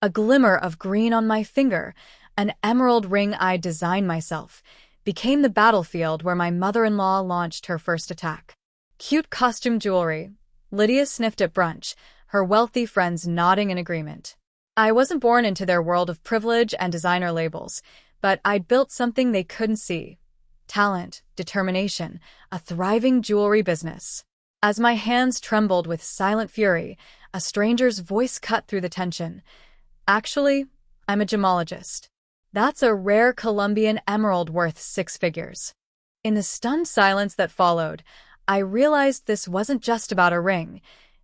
A glimmer of green on my finger, an emerald ring I'd designed myself, became the battlefield where my mother-in-law launched her first attack. Cute costume jewelry. Lydia sniffed at brunch, her wealthy friends nodding in agreement. I wasn't born into their world of privilege and designer labels, but I'd built something they couldn't see. Talent, determination, a thriving jewelry business. As my hands trembled with silent fury, a stranger's voice cut through the tension. Actually, I'm a gemologist. That's a rare Colombian emerald worth 6 figures. In the stunned silence that followed, I realized this wasn't just about a ring.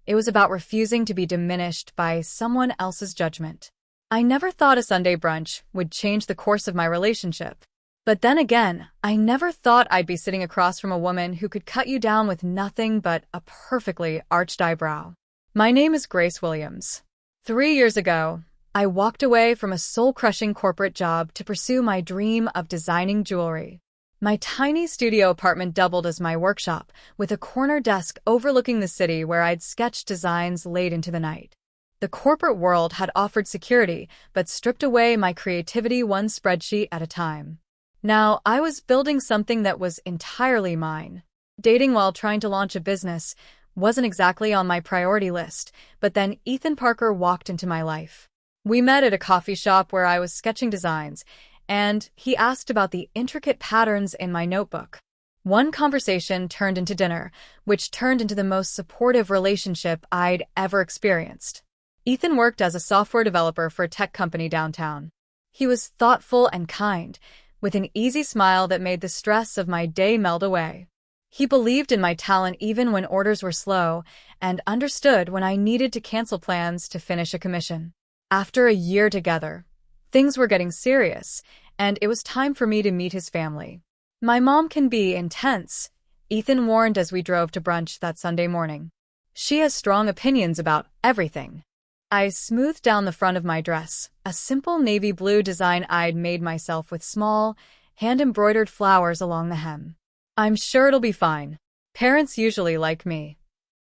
It was about refusing to be diminished by someone else's judgment. I never thought a Sunday brunch would change the course of my relationship. But then again, I never thought I'd be sitting across from a woman who could cut you down with nothing but a perfectly arched eyebrow. My name is Grace Williams. 3 years ago, I walked away from a soul-crushing corporate job to pursue my dream of designing jewelry. My tiny studio apartment doubled as my workshop, with a corner desk overlooking the city where I'd sketched designs late into the night. The corporate world had offered security, but stripped away my creativity one spreadsheet at a time. Now, I was building something that was entirely mine. Dating while trying to launch a business wasn't exactly on my priority list, but then Ethan Parker walked into my life. We met at a coffee shop where I was sketching designs, and he asked about the intricate patterns in my notebook. One conversation turned into dinner, which turned into the most supportive relationship I'd ever experienced. Ethan worked as a software developer for a tech company downtown. He was thoughtful and kind, with an easy smile that made the stress of my day melt away. He believed in my talent even when orders were slow, and understood when I needed to cancel plans to finish a commission. After a year together, things were getting serious, and it was time for me to meet his family. My mom can be intense, Ethan warned as we drove to brunch that Sunday morning. She has strong opinions about everything. I smoothed down the front of my dress, a simple navy blue design I'd made myself with small, hand-embroidered flowers along the hem. I'm sure it'll be fine. Parents usually like me.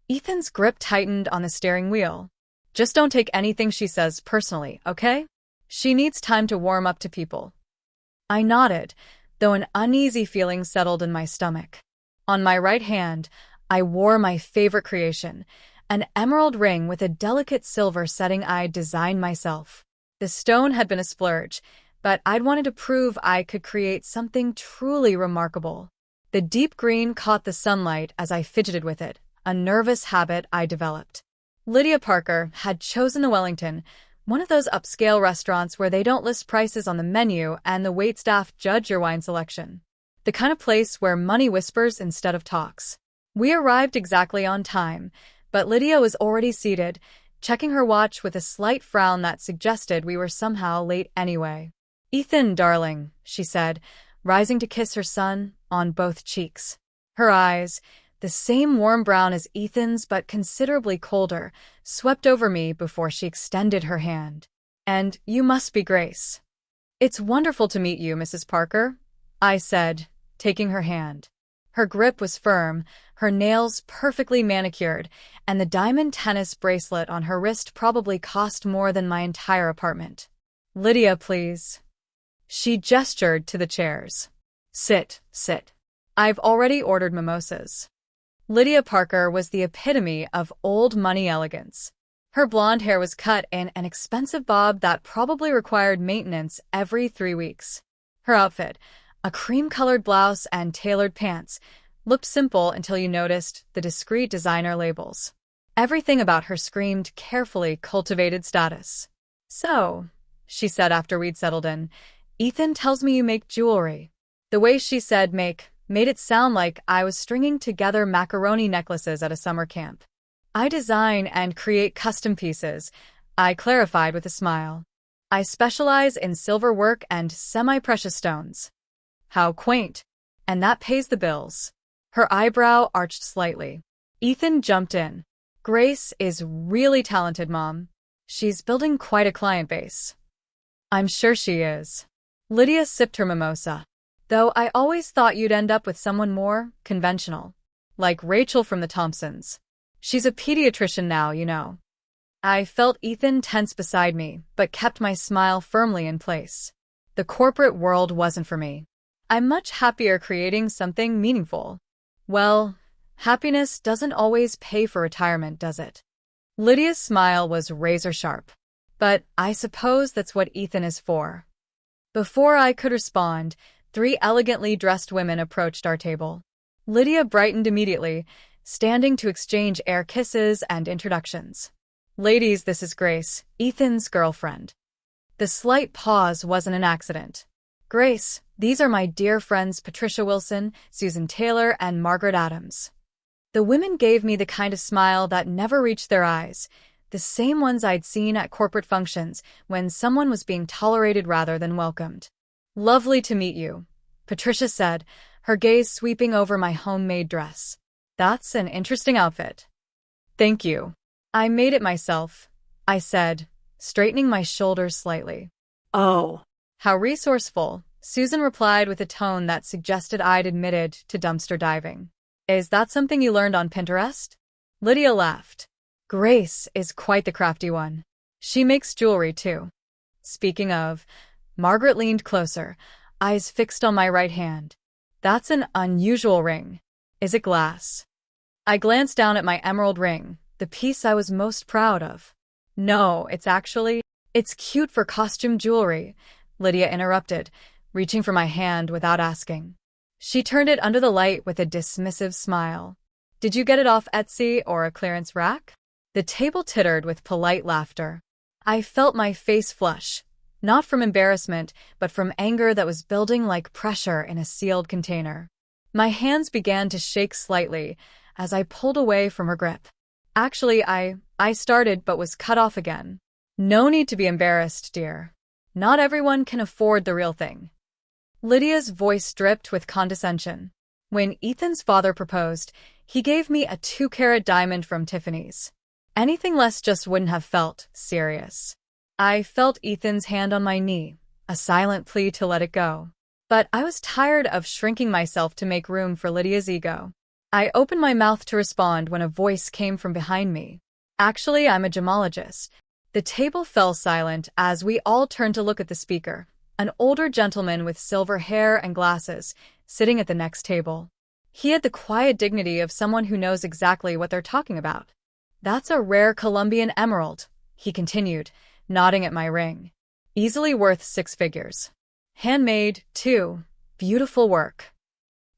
Ethan's grip tightened on the steering wheel. Just don't take anything she says personally, okay? She needs time to warm up to people. I nodded, though an uneasy feeling settled in my stomach. On my right hand, I wore my favorite creation, an emerald ring with a delicate silver setting I'd designed myself. The stone had been a splurge, but I'd wanted to prove I could create something truly remarkable. The deep green caught the sunlight as I fidgeted with it, a nervous habit I developed. Lydia Parker had chosen the Wellington, one of those upscale restaurants where they don't list prices on the menu and the waitstaff judge your wine selection. The kind of place where money whispers instead of talks. We arrived exactly on time, but Lydia was already seated, checking her watch with a slight frown that suggested we were somehow late anyway. "Ethan, darling," she said, rising to kiss her son on both cheeks. Her eyes, the same warm brown as Ethan's but considerably colder, swept over me before she extended her hand. "And you must be Grace." "It's wonderful to meet you, Mrs. Parker," I said, taking her hand. Her grip was firm, her nails perfectly manicured, and the diamond tennis bracelet on her wrist probably cost more than my entire apartment. "Lydia, please." She gestured to the chairs. Sit. I've already ordered mimosas." Lydia Parker was the epitome of old money elegance. Her blonde hair was cut in an expensive bob that probably required maintenance every 3 weeks. Her outfit, a cream-colored blouse and tailored pants, looked simple until you noticed the discreet designer labels. Everything about her screamed carefully cultivated status. "So," she said after we'd settled in, "Ethan tells me you make jewelry." The way she said make made it sound like I was stringing together macaroni necklaces at a summer camp. "I design and create custom pieces," I clarified with a smile. "I specialize in silver work and semi-precious stones." "How quaint. And that pays the bills." Her eyebrow arched slightly. Ethan jumped in. "Grace is really talented, Mom. She's building quite a client base." "I'm sure she is." Lydia sipped her mimosa. "Though I always thought you'd end up with someone more conventional. Like Rachel from the Thompsons. She's a pediatrician now, you know." I felt Ethan tense beside me, but kept my smile firmly in place. The corporate world wasn't for me. I'm much happier creating something meaningful. Well, happiness doesn't always pay for retirement, does it? Lydia's smile was razor sharp. But I suppose that's what Ethan is for. Before I could respond, 3 elegantly dressed women approached our table. Lydia brightened immediately, standing to exchange air kisses and introductions. Ladies, this is Grace, Ethan's girlfriend. The slight pause wasn't an accident. Grace, these are my dear friends Patricia Wilson, Susan Taylor, and Margaret Adams. The women gave me the kind of smile that never reached their eyes, the same ones I'd seen at corporate functions when someone was being tolerated rather than welcomed. Lovely to meet you, Patricia said, her gaze sweeping over my homemade dress. That's an interesting outfit. Thank you. I made it myself, I said, straightening my shoulders slightly. Oh. How resourceful, Susan replied with a tone that suggested I'd admitted to dumpster diving. Is that something you learned on Pinterest? Lydia laughed. Grace is quite the crafty one. She makes jewelry, too. Speaking of, Margaret leaned closer, eyes fixed on my right hand. That's an unusual ring. Is it glass? I glanced down at my emerald ring, the piece I was most proud of. No, it's cute for costume jewelry, Lydia interrupted, reaching for my hand without asking. She turned it under the light with a dismissive smile. Did you get it off Etsy or a clearance rack? The table tittered with polite laughter. I felt my face flush, not from embarrassment, but from anger that was building like pressure in a sealed container. My hands began to shake slightly as I pulled away from her grip. Actually, I started but was cut off again. No need to be embarrassed, dear. Not everyone can afford the real thing. Lydia's voice dripped with condescension. When Ethan's father proposed, he gave me a 2-carat diamond from Tiffany's. Anything less just wouldn't have felt serious. I felt Ethan's hand on my knee, a silent plea to let it go. But I was tired of shrinking myself to make room for Lydia's ego. I opened my mouth to respond when a voice came from behind me. Actually, I'm a gemologist. The table fell silent as we all turned to look at the speaker, an older gentleman with silver hair and glasses, sitting at the next table. He had the quiet dignity of someone who knows exactly what they're talking about. That's a rare Colombian emerald, he continued, nodding at my ring. Easily worth 6 figures. Handmade, too. Beautiful work.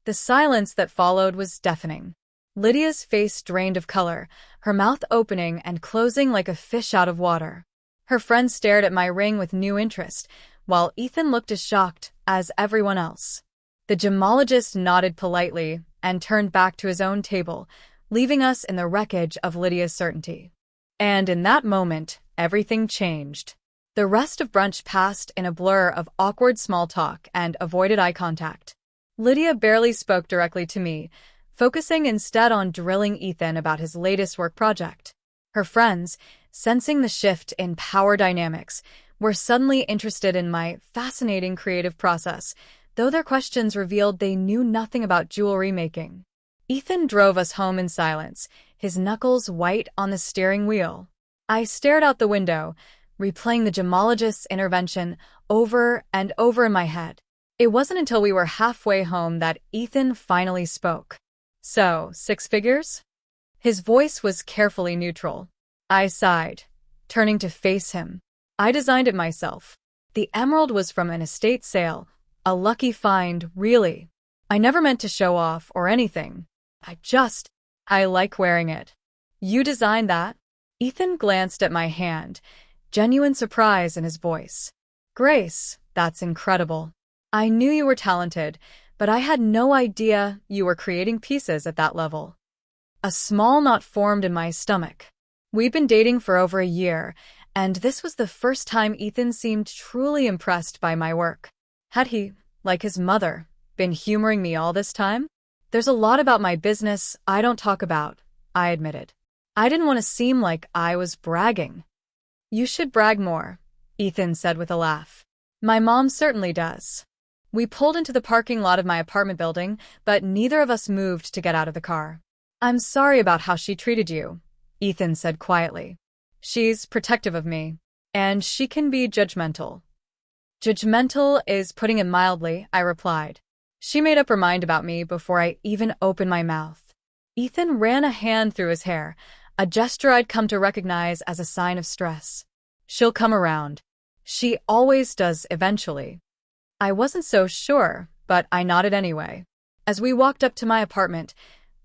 The silence that followed was deafening. Lydia's face drained of color, her mouth opening and closing like a fish out of water. Her friend stared at my ring with new interest, while Ethan looked as shocked as everyone else. The gemologist nodded politely and turned back to his own table, leaving us in the wreckage of Lydia's certainty. And in that moment, everything changed. The rest of brunch passed in a blur of awkward small talk and avoided eye contact. Lydia barely spoke directly to me, focusing instead on drilling Ethan about his latest work project. Her friends, sensing the shift in power dynamics, were suddenly interested in my fascinating creative process, though their questions revealed they knew nothing about jewelry making. Ethan drove us home in silence, his knuckles white on the steering wheel. I stared out the window, replaying the gemologist's intervention over and over in my head. It wasn't until we were halfway home that Ethan finally spoke. So, 6 figures? His voice was carefully neutral. I sighed, turning to face him. I designed it myself. The emerald was from an estate sale. A lucky find, really. I never meant to show off or anything. I like wearing it. You designed that? Ethan glanced at my hand, genuine surprise in his voice. Grace, that's incredible. I knew you were talented, but I had no idea you were creating pieces at that level. A small knot formed in my stomach. We'd been dating for over a year, and this was the first time Ethan seemed truly impressed by my work. Had he, like his mother, been humoring me all this time? There's a lot about my business I don't talk about, I admitted. I didn't want to seem like I was bragging. You should brag more, Ethan said with a laugh. My mom certainly does. We pulled into the parking lot of my apartment building, but neither of us moved to get out of the car. I'm sorry about how she treated you, Ethan said quietly. She's protective of me, and she can be judgmental. Judgmental is putting it mildly, I replied. She made up her mind about me before I even opened my mouth. Ethan ran a hand through his hair, a gesture I'd come to recognize as a sign of stress. She'll come around. She always does eventually. I wasn't so sure, but I nodded anyway. As we walked up to my apartment,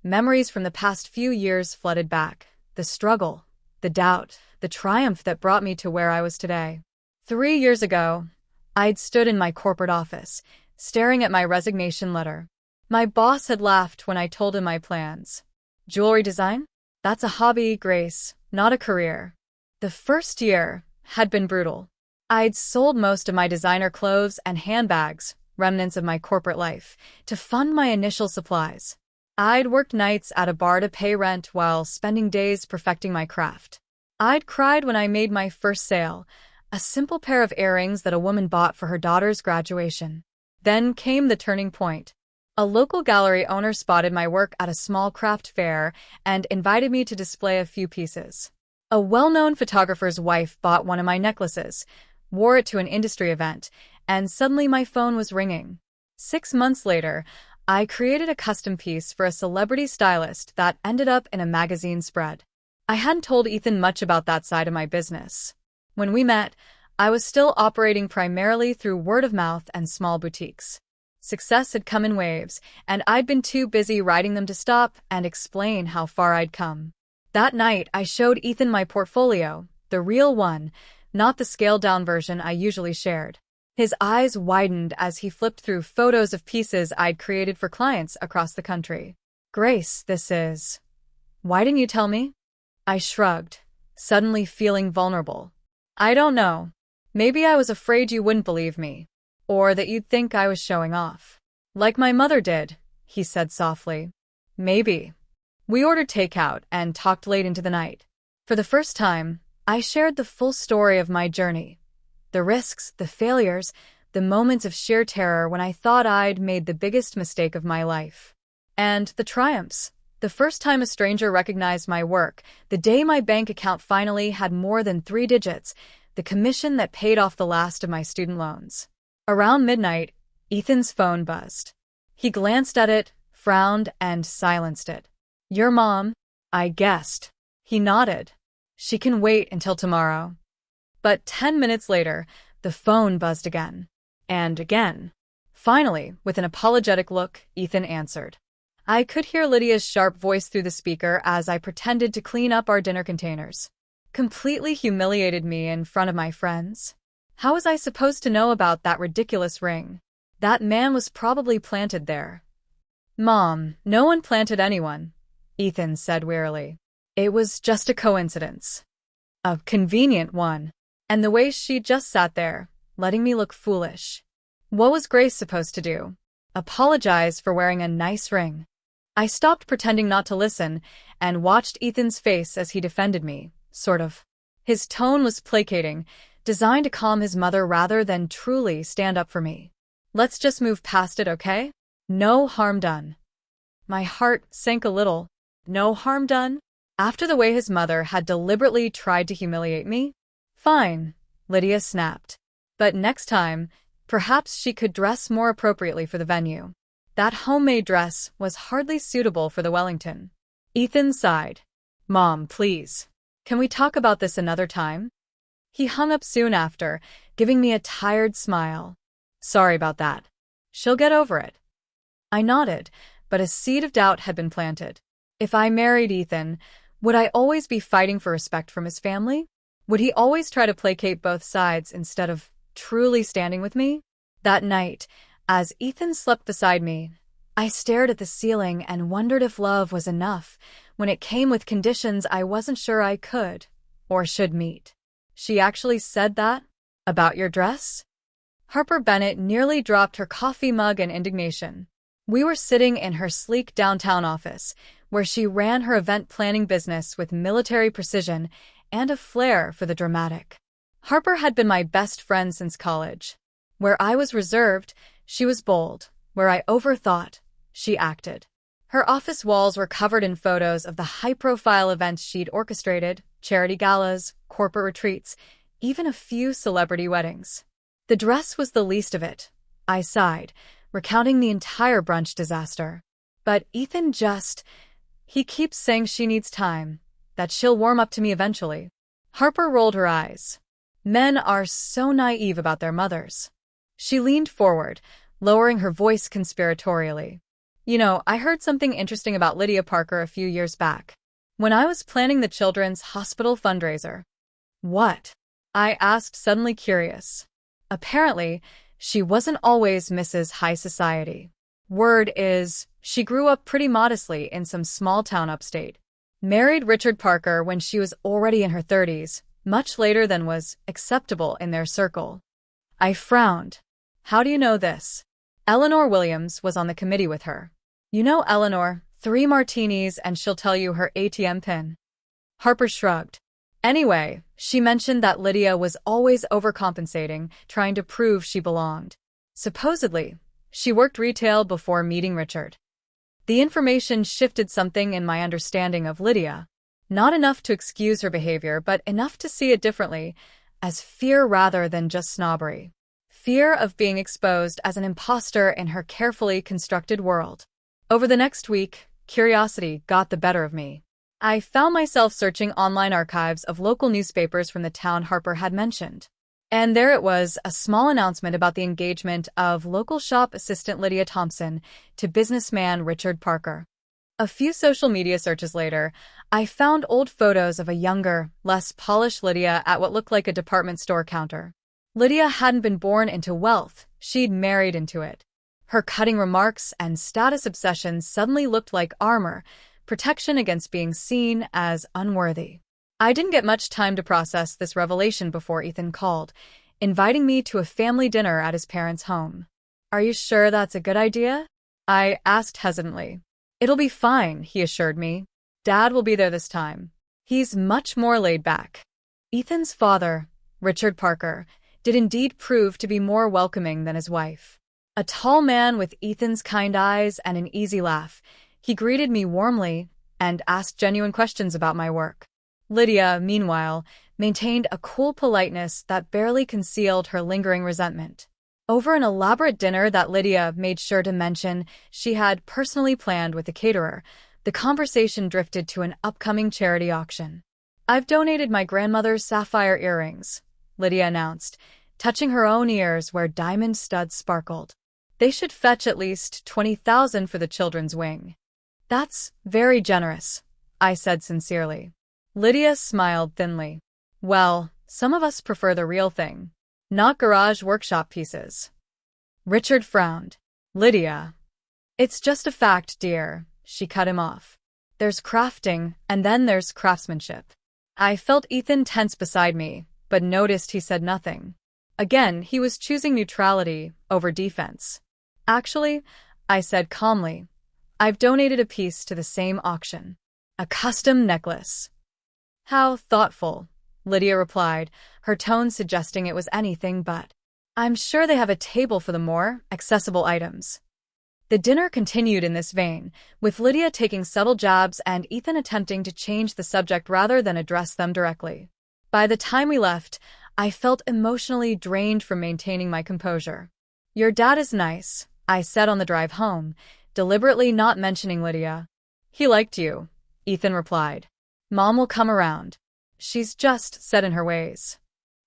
memories from the past few years flooded back. The struggle, the doubt, the triumph that brought me to where I was today. 3 years ago, I'd stood in my corporate office, staring at my resignation letter. My boss had laughed when I told him my plans. Jewelry design? That's a hobby, Grace, not a career. The first year had been brutal. I'd sold most of my designer clothes and handbags, remnants of my corporate life, to fund my initial supplies. I'd worked nights at a bar to pay rent while spending days perfecting my craft. I'd cried when I made my first sale, a simple pair of earrings that a woman bought for her daughter's graduation. Then came the turning point. A local gallery owner spotted my work at a small craft fair and invited me to display a few pieces. A well-known photographer's wife bought one of my necklaces, wore it to an industry event, and suddenly my phone was ringing. 6 months later, I created a custom piece for a celebrity stylist that ended up in a magazine spread. I hadn't told Ethan much about that side of my business. When we met, I was still operating primarily through word of mouth and small boutiques. Success had come in waves, and I'd been too busy riding them to stop and explain how far I'd come. That night, I showed Ethan my portfolio, the real one, not the scaled-down version I usually shared. His eyes widened as he flipped through photos of pieces I'd created for clients across the country. Grace, this is... Why didn't you tell me? I shrugged, suddenly feeling vulnerable. I don't know. Maybe I was afraid you wouldn't believe me, or that you'd think I was showing off. Like my mother did, he said softly. Maybe. We ordered takeout and talked late into the night. For the first time, I shared the full story of my journey. The risks, the failures, the moments of sheer terror when I thought I'd made the biggest mistake of my life. And the triumphs. The first time a stranger recognized my work, the day my bank account finally had more than 3 digits, the commission that paid off the last of my student loans. Around midnight, Ethan's phone buzzed. He glanced at it, frowned, and silenced it. Your mom, I guessed. He nodded. She can wait until tomorrow. But 10 minutes later, the phone buzzed again. And again. Finally, with an apologetic look, Ethan answered. I could hear Lydia's sharp voice through the speaker as I pretended to clean up our dinner containers. Completely humiliated me in front of my friends. How was I supposed to know about that ridiculous ring? That man was probably planted there. Mom, no one planted anyone, Ethan said wearily. It was just a coincidence. A convenient one. And the way she just sat there, letting me look foolish. What was Grace supposed to do? Apologize for wearing a nice ring. I stopped pretending not to listen and watched Ethan's face as he defended me, sort of. His tone was placating, designed to calm his mother rather than truly stand up for me. Let's just move past it, okay? No harm done. My heart sank a little. No harm done? After the way his mother had deliberately tried to humiliate me? Fine, Lydia snapped. But next time, perhaps she could dress more appropriately for the venue. That homemade dress was hardly suitable for the Wellington. Ethan sighed. Mom, please. Can we talk about this another time? He hung up soon after, giving me a tired smile. Sorry about that. She'll get over it. I nodded, but a seed of doubt had been planted. If I married Ethan, would I always be fighting for respect from his family? Would he always try to placate both sides instead of truly standing with me? That night, as Ethan slept beside me, I stared at the ceiling and wondered if love was enough when it came with conditions I wasn't sure I could or should meet. She actually said that? About your dress? Harper Bennett nearly dropped her coffee mug in indignation. We were sitting in her sleek downtown office, where she ran her event planning business with military precision and a flair for the dramatic. Harper had been my best friend since college. Where I was reserved, she was bold. Where I overthought, she acted. Her office walls were covered in photos of the high-profile events she'd orchestrated, charity galas, corporate retreats, even a few celebrity weddings. The dress was the least of it, I sighed, recounting the entire brunch disaster. But Ethan he keeps saying she needs time, that she'll warm up to me eventually. Harper rolled her eyes. Men are so naive about their mothers. She leaned forward, lowering her voice conspiratorially. You know, I heard something interesting about Lydia Parker a few years back, when I was planning the children's hospital fundraiser. What? I asked, suddenly curious. Apparently, she wasn't always Mrs. High Society. Word is, she grew up pretty modestly in some small town upstate. Married Richard Parker when she was already in her 30s, much later than was acceptable in their circle. I frowned. How do you know this? Eleanor Williams was on the committee with her. You know Eleanor, 3 martinis and she'll tell you her ATM pin. Harper shrugged. Anyway, she mentioned that Lydia was always overcompensating, trying to prove she belonged. Supposedly, she worked retail before meeting Richard. The information shifted something in my understanding of Lydia. Not enough to excuse her behavior, but enough to see it differently, as fear rather than just snobbery. Fear of being exposed as an imposter in her carefully constructed world. Over the next week, curiosity got the better of me. I found myself searching online archives of local newspapers from the town Harper had mentioned. And there it was, a small announcement about the engagement of local shop assistant Lydia Thompson to businessman Richard Parker. A few social media searches later, I found old photos of a younger, less polished Lydia at what looked like a department store counter. Lydia hadn't been born into wealth, she'd married into it. Her cutting remarks and status obsessions suddenly looked like armor, protection against being seen as unworthy. I didn't get much time to process this revelation before Ethan called, inviting me to a family dinner at his parents' home. Are you sure that's a good idea? I asked hesitantly. It'll be fine, he assured me. Dad will be there this time. He's much more laid back. Ethan's father, Richard Parker, did indeed prove to be more welcoming than his wife. A tall man with Ethan's kind eyes and an easy laugh, he greeted me warmly and asked genuine questions about my work. Lydia, meanwhile, maintained a cool politeness that barely concealed her lingering resentment. Over an elaborate dinner that Lydia made sure to mention she had personally planned with the caterer, the conversation drifted to an upcoming charity auction. I've donated my grandmother's sapphire earrings, Lydia announced, touching her own ears where diamond studs sparkled. They should fetch at least $20,000 for the children's wing. That's very generous, I said sincerely. Lydia smiled thinly. Well, some of us prefer the real thing, not garage workshop pieces. Richard frowned. Lydia. It's just a fact, dear, she cut him off. There's crafting, and then there's craftsmanship. I felt Ethan tense beside me, but noticed he said nothing. Again, he was choosing neutrality over defense. Actually, I said calmly, I've donated a piece to the same auction. A custom necklace. How thoughtful, Lydia replied, her tone suggesting it was anything but. I'm sure they have a table for the more accessible items. The dinner continued in this vein, with Lydia taking subtle jabs and Ethan attempting to change the subject rather than address them directly. By the time we left, I felt emotionally drained from maintaining my composure. Your dad is nice, I said on the drive home, deliberately not mentioning Lydia. He liked you, Ethan replied. Mom will come around. She's just set in her ways.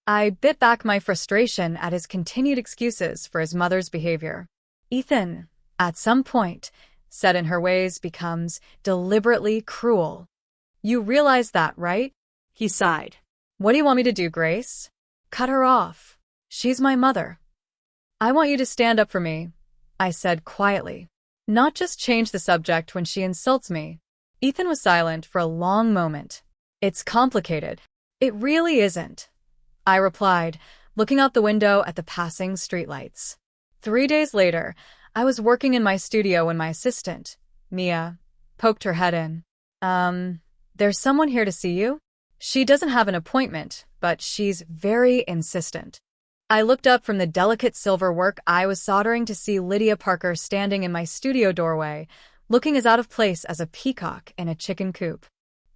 I bit back my frustration at his continued excuses for his mother's behavior. Ethan, at some point, set in her ways becomes deliberately cruel. You realize that, right? He sighed. What do you want me to do, Grace? Cut her off. She's my mother. I want you to stand up for me, I said quietly. Not just change the subject when she insults me. Ethan was silent for a long moment. It's complicated. It really isn't, I replied, looking out the window at the passing streetlights. 3 days later, I was working in my studio when my assistant, Mia, poked her head in. There's someone here to see you? She doesn't have an appointment, but she's very insistent. I looked up from the delicate silver work I was soldering to see Lydia Parker standing in my studio doorway, looking as out of place as a peacock in a chicken coop.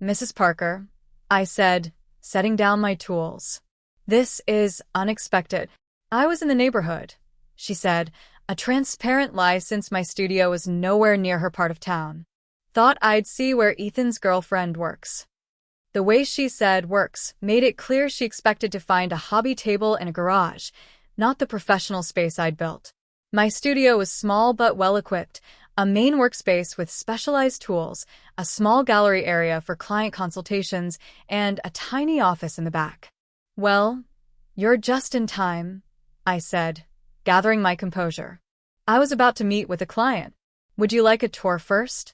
Mrs. Parker, I said, setting down my tools. This is unexpected. I was in the neighborhood, she said, a transparent lie since my studio was nowhere near her part of town. Thought I'd see where Ethan's girlfriend works. The way she said works made it clear she expected to find a hobby table in a garage, not the professional space I'd built. My studio was small but well-equipped, a main workspace with specialized tools, a small gallery area for client consultations, and a tiny office in the back. Well, you're just in time, I said, gathering my composure. I was about to meet with a client. Would you like a tour first?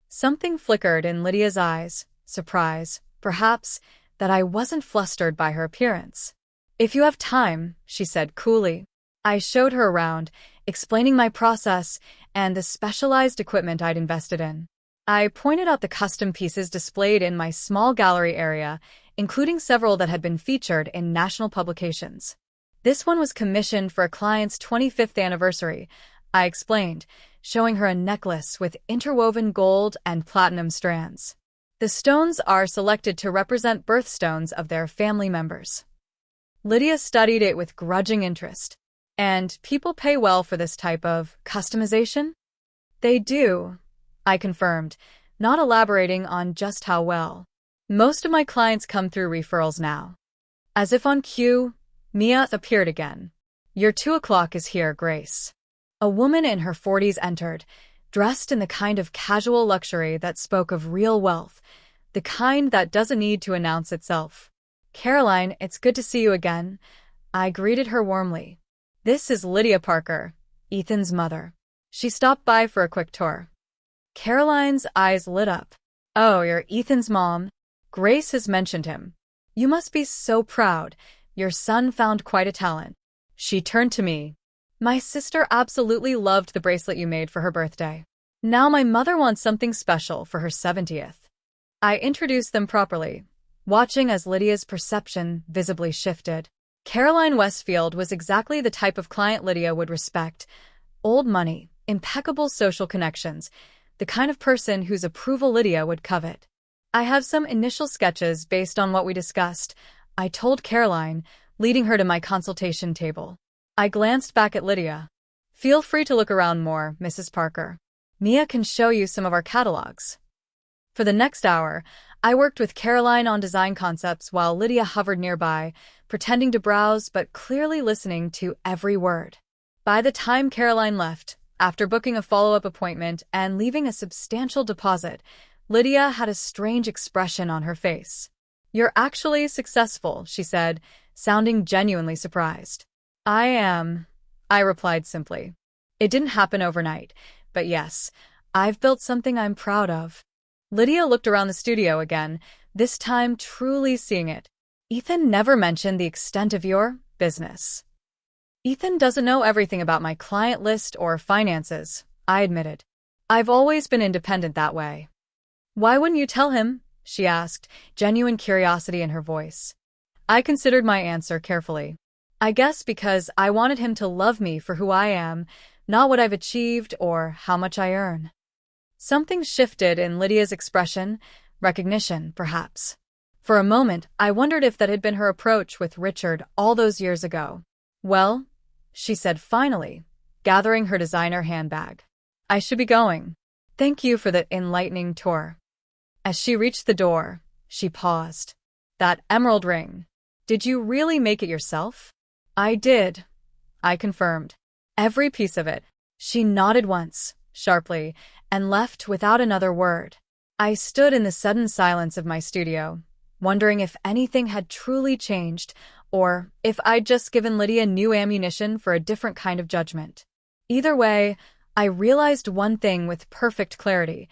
Something flickered in Lydia's eyes, surprise, perhaps, that I wasn't flustered by her appearance. If you have time, she said coolly. I showed her around, explaining my process and the specialized equipment I'd invested in. I pointed out the custom pieces displayed in my small gallery area, including several that had been featured in national publications. This one was commissioned for a client's 25th anniversary, I explained, showing her a necklace with interwoven gold and platinum strands. The stones are selected to represent birthstones of their family members. Lydia studied it with grudging interest. And people pay well for this type of customization? They do, I confirmed, not elaborating on just how well. Most of my clients come through referrals now. As if on cue, Mia appeared again. Your 2 o'clock is here, Grace. A woman in her 40s entered, dressed in the kind of casual luxury that spoke of real wealth, the kind that doesn't need to announce itself. Caroline, it's good to see you again. I greeted her warmly. This is Lydia Parker, Ethan's mother. She stopped by for a quick tour. Caroline's eyes lit up. Oh, you're Ethan's mom. Grace has mentioned him. You must be so proud. Your son found quite a talent. She turned to me. My sister absolutely loved the bracelet you made for her birthday. Now my mother wants something special for her 70th. I introduced them properly, watching as Lydia's perception visibly shifted. Caroline Westfield was exactly the type of client Lydia would respect. Old money, impeccable social connections, the kind of person whose approval Lydia would covet. I have some initial sketches based on what we discussed, I told Caroline, leading her to my consultation table. I glanced back at Lydia. Feel free to look around more, Mrs. Parker. Mia can show you some of our catalogs. For the next hour, I worked with Caroline on design concepts while Lydia hovered nearby, pretending to browse but clearly listening to every word. By the time Caroline left, after booking a follow-up appointment and leaving a substantial deposit, Lydia had a strange expression on her face. You're actually successful, she said, sounding genuinely surprised. I am, I replied simply. It didn't happen overnight, but yes, I've built something I'm proud of. Lydia looked around the studio again, this time truly seeing it. Ethan never mentioned the extent of your business. Ethan doesn't know everything about my client list or finances, I admitted. I've always been independent that way. Why wouldn't you tell him? She asked, genuine curiosity in her voice. I considered my answer carefully. I guess because I wanted him to love me for who I am, not what I've achieved or how much I earn. Something shifted in Lydia's expression, recognition, perhaps. For a moment, I wondered if that had been her approach with Richard all those years ago. Well, she said finally, gathering her designer handbag. I should be going. Thank you for the enlightening tour. As she reached the door, she paused. That emerald ring. Did you really make it yourself? I did, I confirmed. Every piece of it. She nodded once, sharply, and left without another word. I stood in the sudden silence of my studio, wondering if anything had truly changed, or if I'd just given Lydia new ammunition for a different kind of judgment. Either way, I realized one thing with perfect clarity.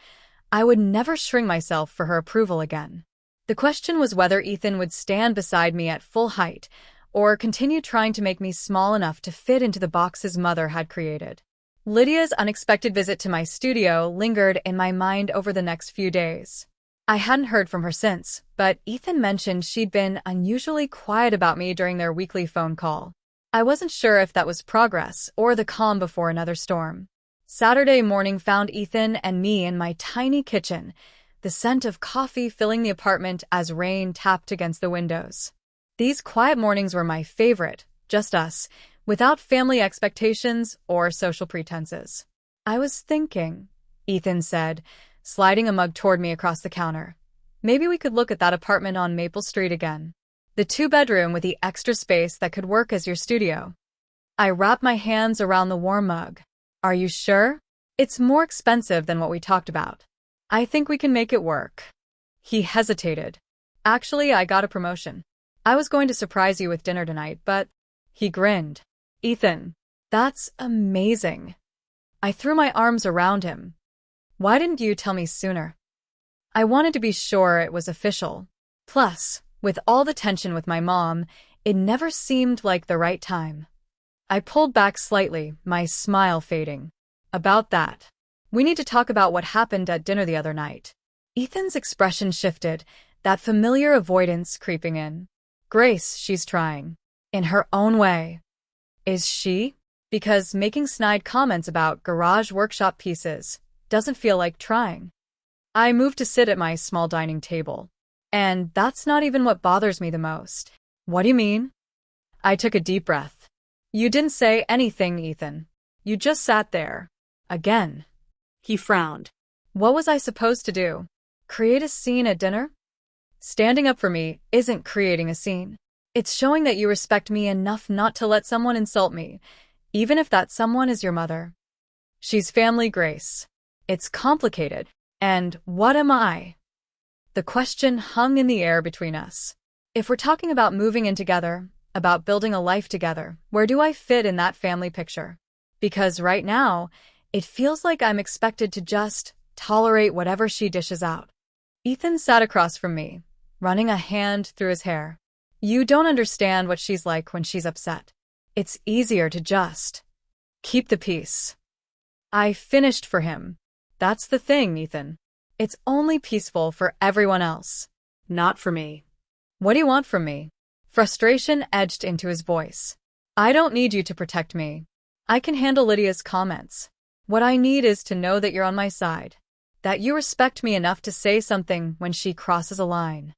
I would never shrink myself for her approval again. The question was whether Ethan would stand beside me at full height, or continue trying to make me small enough to fit into the box his mother had created. Lydia's unexpected visit to my studio lingered in my mind over the next few days. I hadn't heard from her since, but Ethan mentioned she'd been unusually quiet about me during their weekly phone call. I wasn't sure if that was progress or the calm before another storm. Saturday morning found Ethan and me in my tiny kitchen, the scent of coffee filling the apartment as rain tapped against the windows. These quiet mornings were my favorite, just us, without family expectations or social pretenses. I was thinking, Ethan said, sliding a mug toward me across the counter. Maybe we could look at that apartment on Maple Street again. The two-bedroom with the extra space that could work as your studio. I wrapped my hands around the warm mug. Are you sure? It's more expensive than what we talked about. I think we can make it work. He hesitated. Actually, I got a promotion. I was going to surprise you with dinner tonight, but... He grinned. Ethan, that's amazing. I threw my arms around him. Why didn't you tell me sooner? I wanted to be sure it was official. Plus, with all the tension with my mom, it never seemed like the right time. I pulled back slightly, my smile fading. About that. We need to talk about what happened at dinner the other night. Ethan's expression shifted, that familiar avoidance creeping in. Grace, she's trying. In her own way. Is she? Because making snide comments about garage workshop pieces doesn't feel like trying. I moved to sit at my small dining table. And that's not even what bothers me the most. What do you mean? I took a deep breath. You didn't say anything, Ethan. You just sat there. Again. He frowned. What was I supposed to do? Create a scene at dinner? Standing up for me isn't creating a scene. It's showing that you respect me enough not to let someone insult me, even if that someone is your mother. She's family, Grace. It's complicated. And what am I? The question hung in the air between us. If we're talking about moving in together, about building a life together, where do I fit in that family picture? Because right now, it feels like I'm expected to just tolerate whatever she dishes out. Ethan sat across from me, running a hand through his hair. You don't understand what she's like when she's upset. It's easier to just keep the peace. I finished for him. That's the thing, Ethan. It's only peaceful for everyone else, not for me. What do you want from me? Frustration edged into his voice. I don't need you to protect me. I can handle Lydia's comments. What I need is to know that you're on my side, that you respect me enough to say something when she crosses a line.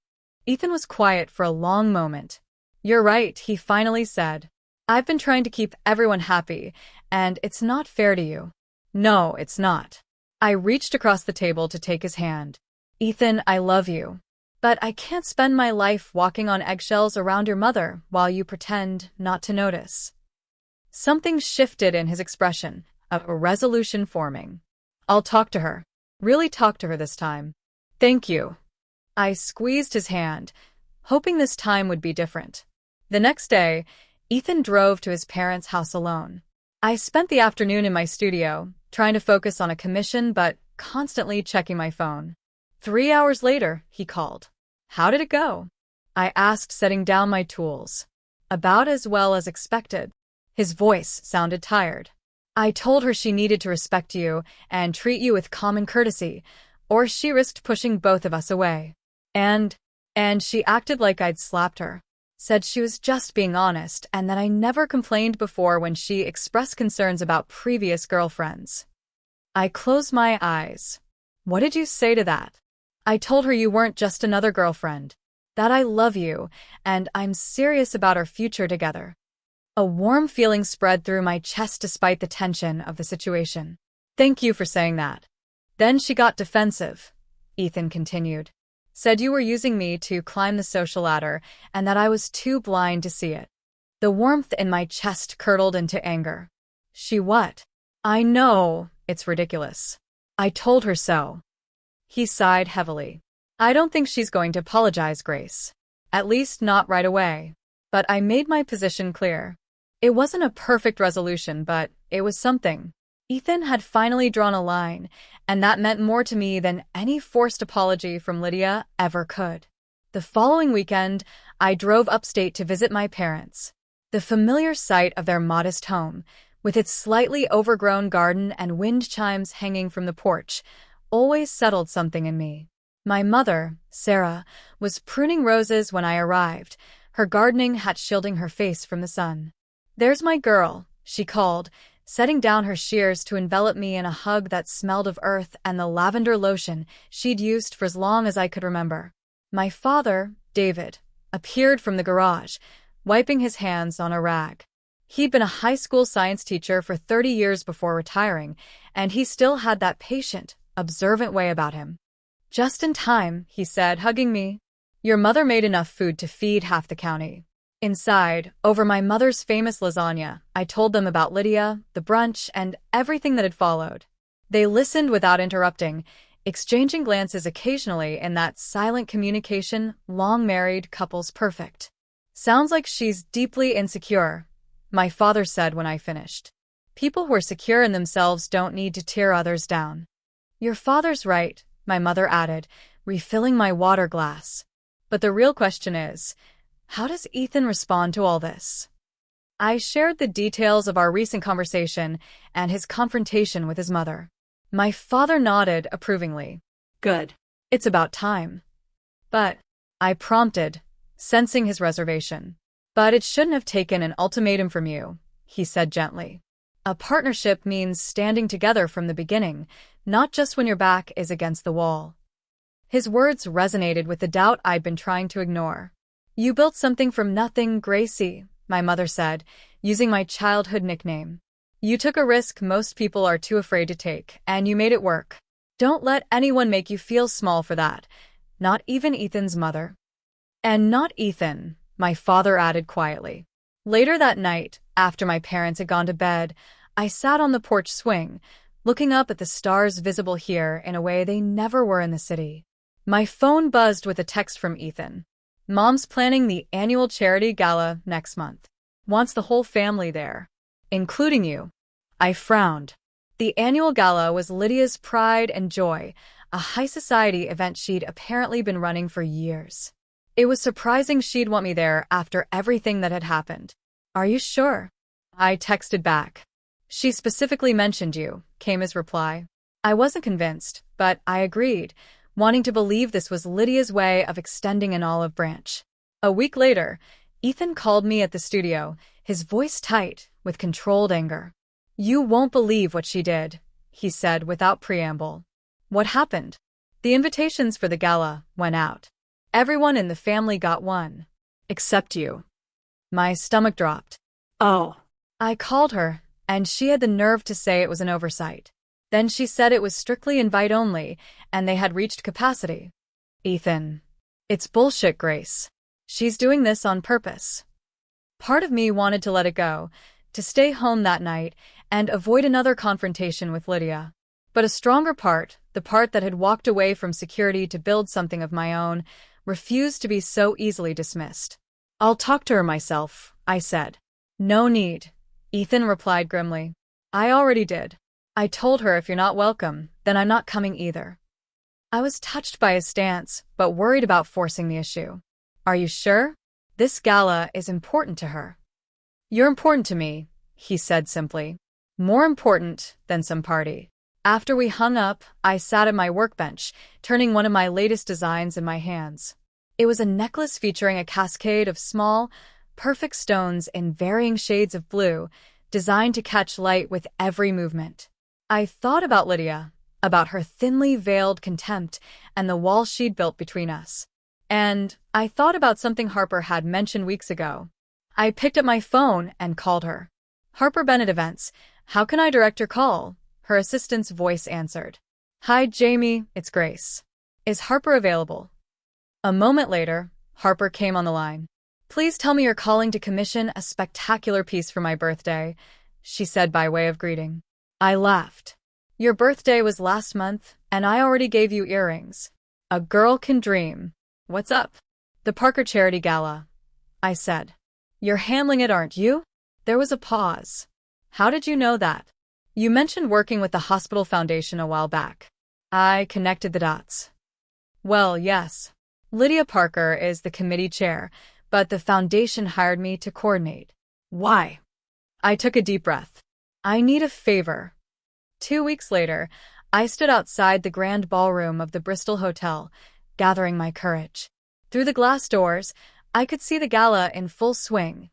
Ethan was quiet for a long moment. You're right, he finally said. I've been trying to keep everyone happy, and it's not fair to you. No, it's not. I reached across the table to take his hand. Ethan, I love you. But I can't spend my life walking on eggshells around your mother while you pretend not to notice. Something shifted in his expression, a resolution forming. I'll talk to her. Really talk to her this time. Thank you. I squeezed his hand, hoping this time would be different. The next day, Ethan drove to his parents' house alone. I spent the afternoon in my studio, trying to focus on a commission but constantly checking my phone. 3 hours later, he called. How did it go? I asked, setting down my tools. About as well as expected. His voice sounded tired. I told her she needed to respect you and treat you with common courtesy, or she risked pushing both of us away. And she acted like I'd slapped her. Said she was just being honest and that I never complained before when she expressed concerns about previous girlfriends. I closed my eyes. What did you say to that? I told her you weren't just another girlfriend, that I love you and I'm serious about our future together. A warm feeling spread through my chest despite the tension of the situation. Thank you for saying that. Then she got defensive, Ethan continued. Said you were using me to climb the social ladder and that I was too blind to see it. The warmth in my chest curdled into anger. She what? I know, it's ridiculous. I told her so. He sighed heavily. I don't think she's going to apologize, Grace. At least not right away. But I made my position clear. It wasn't a perfect resolution, but it was something. Ethan had finally drawn a line, and that meant more to me than any forced apology from Lydia ever could. The following weekend, I drove upstate to visit my parents. The familiar sight of their modest home, with its slightly overgrown garden and wind chimes hanging from the porch, always settled something in me. My mother, Sarah, was pruning roses when I arrived, her gardening hat shielding her face from the sun. There's my girl, she called, setting down her shears to envelop me in a hug that smelled of earth and the lavender lotion she'd used for as long as I could remember. My father, David, appeared from the garage, wiping his hands on a rag. He'd been a high school science teacher for 30 years before retiring, and he still had that patient, observant way about him. "Just in time," he said, hugging me. "Your mother made enough food to feed half the county." Inside, over my mother's famous lasagna, I told them about Lydia, the brunch, and everything that had followed. They listened without interrupting, exchanging glances occasionally in that silent communication long-married couples perfect. "Sounds like she's deeply insecure," my father said when I finished. "People who are secure in themselves don't need to tear others down." "Your father's right," my mother added, refilling my water glass. "But the real question is, how does Ethan respond to all this?" I shared the details of our recent conversation and his confrontation with his mother. My father nodded approvingly. "Good. It's about time." "But," I prompted, sensing his reservation. "But it shouldn't have taken an ultimatum from you," he said gently. "A partnership means standing together from the beginning, not just when your back is against the wall." His words resonated with the doubt I'd been trying to ignore. "You built something from nothing, Gracie," my mother said, using my childhood nickname. "You took a risk most people are too afraid to take, and you made it work. Don't let anyone make you feel small for that, not even Ethan's mother." "And not Ethan," my father added quietly. Later that night, after my parents had gone to bed, I sat on the porch swing, looking up at the stars visible here in a way they never were in the city. My phone buzzed with a text from Ethan. "Mom's planning the annual charity gala next month. Wants the whole family there, including you." I frowned. The annual gala was Lydia's pride and joy, a high society event she'd apparently been running for years. It was surprising she'd want me there after everything that had happened. "Are you sure?" I texted back. "She specifically mentioned you," came his reply. I wasn't convinced, but I agreed, wanting to believe this was Lydia's way of extending an olive branch. A week later, Ethan called me at the studio, his voice tight, with controlled anger. "You won't believe what she did," he said without preamble. "What happened?" "The invitations for the gala went out. Everyone in the family got one. Except you." My stomach dropped. "Oh." I called her, and she had the nerve to say it was an oversight. Then she said it was strictly invite only, and they had reached capacity. "Ethan. It's bullshit, Grace. She's doing this on purpose." Part of me wanted to let it go, to stay home that night and avoid another confrontation with Lydia. But a stronger part, the part that had walked away from security to build something of my own, refused to be so easily dismissed. "I'll talk to her myself," I said. "No need," Ethan replied grimly. "I already did. I told her if you're not welcome, then I'm not coming either." I was touched by his stance, but worried about forcing the issue. "Are you sure? This gala is important to her." "You're important to me," he said simply. "More important than some party." After we hung up, I sat at my workbench, turning one of my latest designs in my hands. It was a necklace featuring a cascade of small, perfect stones in varying shades of blue, designed to catch light with every movement. I thought about Lydia, about her thinly veiled contempt and the wall she'd built between us. And I thought about something Harper had mentioned weeks ago. I picked up my phone and called her. "Harper Bennett Events, how can I direct your call?" Her assistant's voice answered. "Hi, Jamie, it's Grace. Is Harper available?" A moment later, Harper came on the line. "Please tell me you're calling to commission a spectacular piece for my birthday," she said by way of greeting. I laughed. "Your birthday was last month, and I already gave you earrings. A girl can dream. What's up?" "The Parker Charity Gala," I said. "You're handling it, aren't you?" There was a pause. "How did you know that?" "You mentioned working with the hospital foundation a while back." I connected the dots. "Well, yes. Lydia Parker is the committee chair, but the foundation hired me to coordinate." "Why?" I took a deep breath. "I need a favor." 2 weeks later, I stood outside the grand ballroom of the Bristol Hotel, gathering my courage. Through the glass doors, I could see the gala in full swing.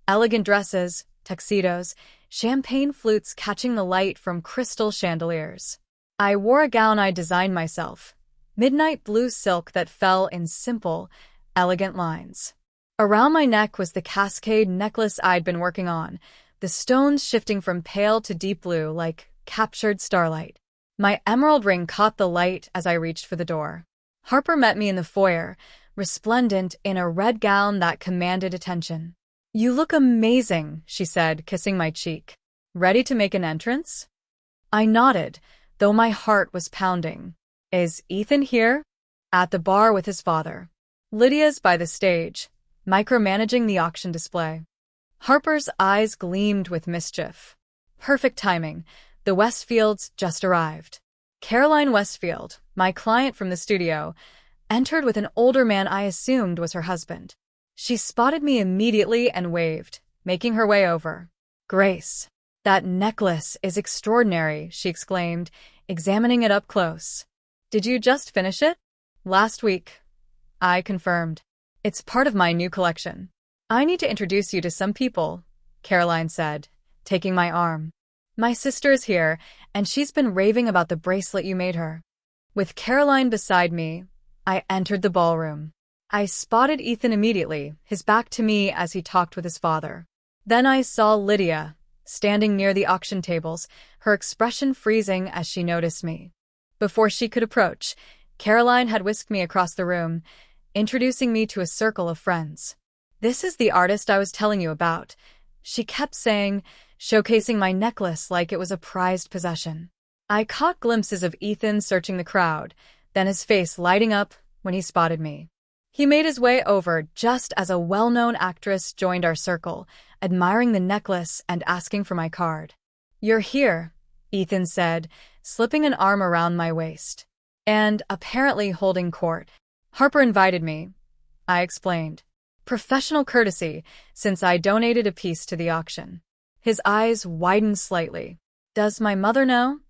Elegant dresses, tuxedos, champagne flutes catching the light from crystal chandeliers. I wore a gown I designed myself, midnight blue silk that fell in simple, elegant lines. Around my neck was the cascade necklace I'd been working on, the stones shifting from pale to deep blue like captured starlight. My emerald ring caught the light as I reached for the door. Harper met me in the foyer, resplendent in a red gown that commanded attention. "You look amazing," she said, kissing my cheek. "Ready to make an entrance?" I nodded, though my heart was pounding. "Is Ethan here?" "At the bar with his father. Lydia's by the stage, micromanaging the auction display." Harper's eyes gleamed with mischief. Perfect timing. The Westfields just arrived. Caroline Westfield, my client from the studio, entered with an older man I assumed was her husband. She spotted me immediately and waved, making her way over. "Grace, that necklace is extraordinary," she exclaimed, examining it up close. "Did you just finish it?" "Last week," I confirmed. "It's part of my new collection." "I need to introduce you to some people," Caroline said, taking my arm. "My sister's here, and she's been raving about the bracelet you made her." With Caroline beside me, I entered the ballroom. I spotted Ethan immediately, his back to me as he talked with his father. Then I saw Lydia, standing near the auction tables, her expression freezing as she noticed me. Before she could approach, Caroline had whisked me across the room, introducing me to a circle of friends. "This is the artist I was telling you about," she kept saying, showcasing my necklace like it was a prized possession. I caught glimpses of Ethan searching the crowd, then his face lighting up when he spotted me. He made his way over just as a well-known actress joined our circle, admiring the necklace and asking for my card. "You're here," Ethan said, slipping an arm around my waist. "And apparently holding court. Harper invited me," I explained. "Professional courtesy, since I donated a piece to the auction." His eyes widened slightly. "Does my mother know?"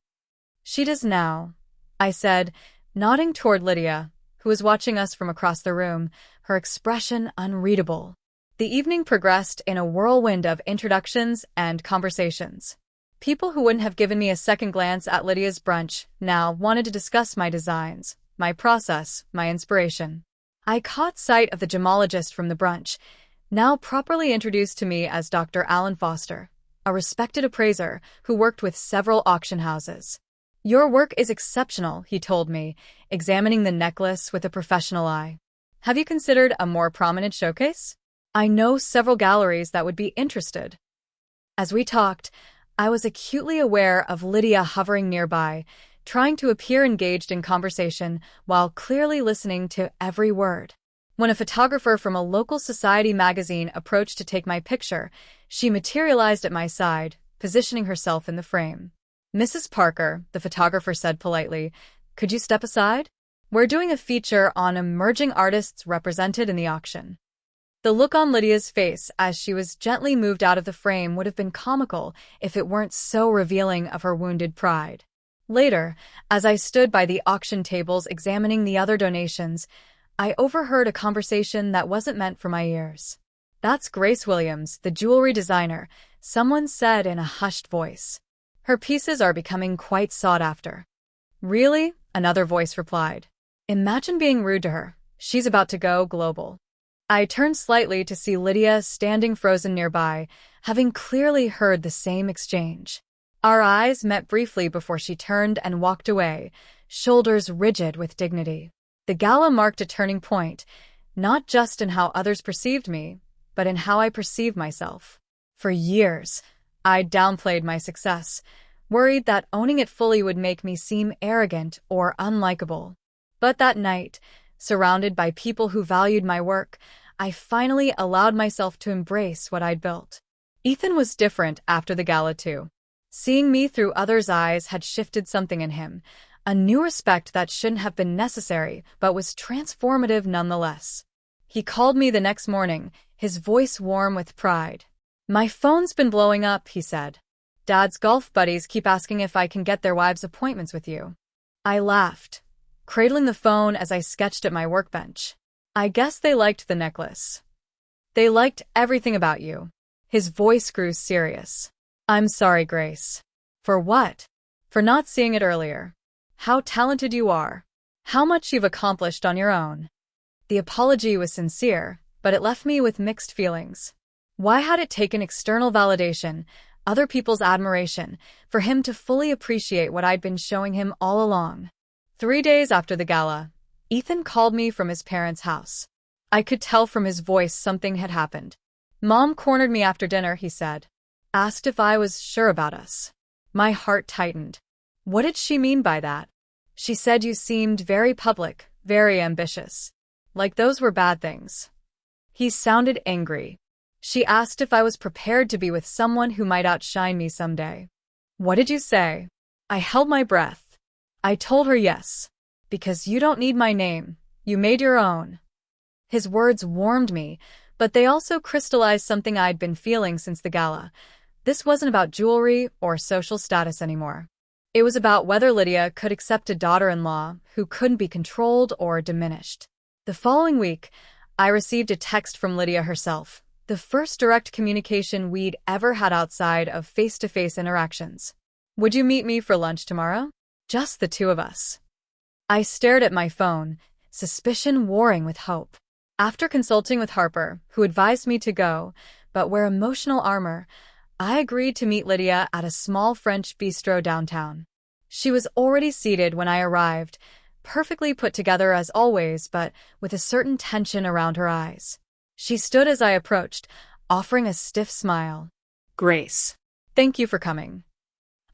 "She does now," I said, nodding toward Lydia, who was watching us from across the room, her expression unreadable. The evening progressed in a whirlwind of introductions and conversations. People who wouldn't have given me a second glance at Lydia's brunch now wanted to discuss my designs, my process, my inspiration. I caught sight of the gemologist from the brunch, now properly introduced to me as Dr. Alan Foster, a respected appraiser who worked with several auction houses. "Your work is exceptional," he told me, examining the necklace with a professional eye. "Have you considered a more prominent showcase? I know several galleries that would be interested." As we talked, I was acutely aware of Lydia hovering nearby, trying to appear engaged in conversation while clearly listening to every word. When a photographer from a local society magazine approached to take my picture, she materialized at my side, positioning herself in the frame. "Mrs. Parker," the photographer said politely, "could you step aside? We're doing a feature on emerging artists represented in the auction." The look on Lydia's face as she was gently moved out of the frame would have been comical if it weren't so revealing of her wounded pride. Later, as I stood by the auction tables examining the other donations, I overheard a conversation that wasn't meant for my ears. "That's Grace Williams, the jewelry designer," someone said in a hushed voice. "Her pieces are becoming quite sought after." "Really?" another voice replied. "Imagine being rude to her. She's about to go global." I turned slightly to see Lydia standing frozen nearby, having clearly heard the same exchange. Our eyes met briefly before she turned and walked away, shoulders rigid with dignity. The gala marked a turning point, not just in how others perceived me, but in how I perceived myself. For years, I'd downplayed my success, worried that owning it fully would make me seem arrogant or unlikable. But that night, surrounded by people who valued my work, I finally allowed myself to embrace what I'd built. Ethan was different after the gala too. Seeing me through others' eyes had shifted something in him, a new respect that shouldn't have been necessary but was transformative nonetheless. He called me the next morning, his voice warm with pride. "My phone's been blowing up," he said. "Dad's golf buddies keep asking if I can get their wives' appointments with you." I laughed, cradling the phone as I sketched at my workbench. "I guess they liked the necklace. They liked everything about you." His voice grew serious. I'm sorry, Grace. For what? For not seeing it earlier. How talented you are. How much you've accomplished on your own. The apology was sincere, but it left me with mixed feelings. Why had it taken external validation, other people's admiration, for him to fully appreciate what I'd been showing him all along? 3 days after the gala, Ethan called me from his parents' house. I could tell from his voice something had happened. Mom cornered me after dinner, he said. Asked if I was sure about us. My heart tightened. What did she mean by that? She said you seemed very public, very ambitious. Like those were bad things. He sounded angry. She asked if I was prepared to be with someone who might outshine me someday. What did you say? I held my breath. I told her yes. Because you don't need my name. You made your own. His words warmed me, but they also crystallized something I'd been feeling since the gala. This wasn't about jewelry or social status anymore. It was about whether Lydia could accept a daughter-in-law who couldn't be controlled or diminished. The following week, I received a text from Lydia herself, the first direct communication we'd ever had outside of face-to-face interactions. Would you meet me for lunch tomorrow? Just the two of us. I stared at my phone, suspicion warring with hope. After consulting with Harper, who advised me to go, but wear emotional armor, I agreed to meet Lydia at a small French bistro downtown. She was already seated when I arrived, perfectly put together as always, but with a certain tension around her eyes. She stood as I approached, offering a stiff smile. Grace. Thank you for coming.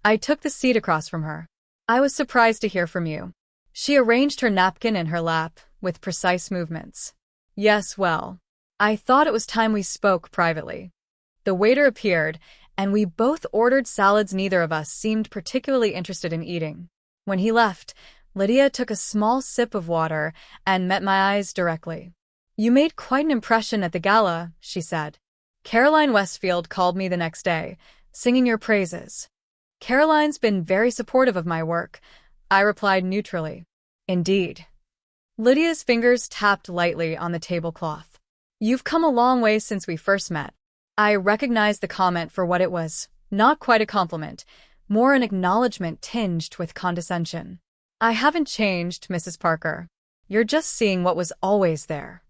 I took the seat across from her. I was surprised to hear from you. She arranged her napkin in her lap, with precise movements. Yes, well, I thought it was time we spoke privately. The waiter appeared, and we both ordered salads neither of us seemed particularly interested in eating. When he left, Lydia took a small sip of water and met my eyes directly. You made quite an impression at the gala, she said. Caroline Westfield called me the next day, singing your praises. Caroline's been very supportive of my work, I replied neutrally. Indeed. Lydia's fingers tapped lightly on the tablecloth. You've come a long way since we first met. I recognized the comment for what it was, not quite a compliment, more an acknowledgement tinged with condescension. I haven't changed, Mrs. Parker. You're just seeing what was always there.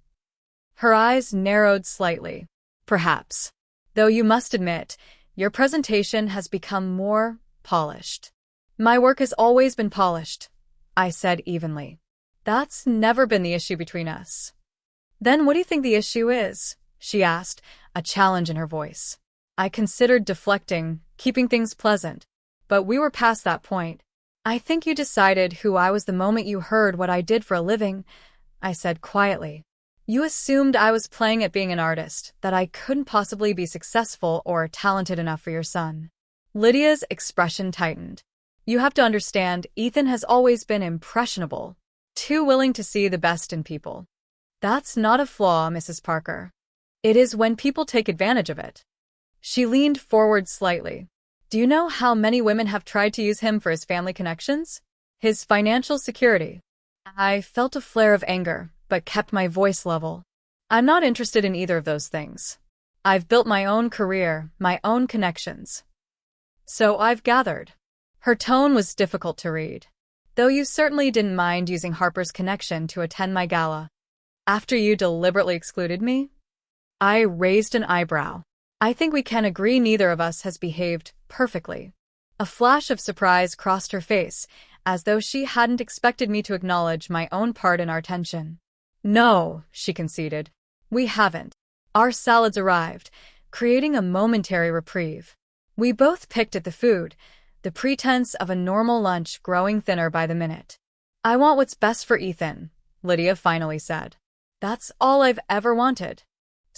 Her eyes narrowed slightly. Perhaps. Though you must admit, your presentation has become more polished. My work has always been polished, I said evenly. That's never been the issue between us. Then what do you think the issue is? She asked, a challenge in her voice. I considered deflecting, keeping things pleasant. But we were past that point. I think you decided who I was the moment you heard what I did for a living, I said quietly. You assumed I was playing at being an artist, that I couldn't possibly be successful or talented enough for your son. Lydia's expression tightened. You have to understand, Ethan has always been impressionable, too willing to see the best in people. That's not a flaw, Mrs. Parker. It is when people take advantage of it. She leaned forward slightly. Do you know how many women have tried to use him for his family connections? His financial security? I felt a flare of anger, but kept my voice level. I'm not interested in either of those things. I've built my own career, my own connections. So I've gathered. Her tone was difficult to read. Though you certainly didn't mind using Harper's connection to attend my gala. After you deliberately excluded me? I raised an eyebrow. I think we can agree neither of us has behaved perfectly. A flash of surprise crossed her face, as though she hadn't expected me to acknowledge my own part in our tension. No, she conceded. We haven't. Our salads arrived, creating a momentary reprieve. We both picked at the food, the pretense of a normal lunch growing thinner by the minute. I want what's best for Ethan, Lydia finally said. That's all I've ever wanted.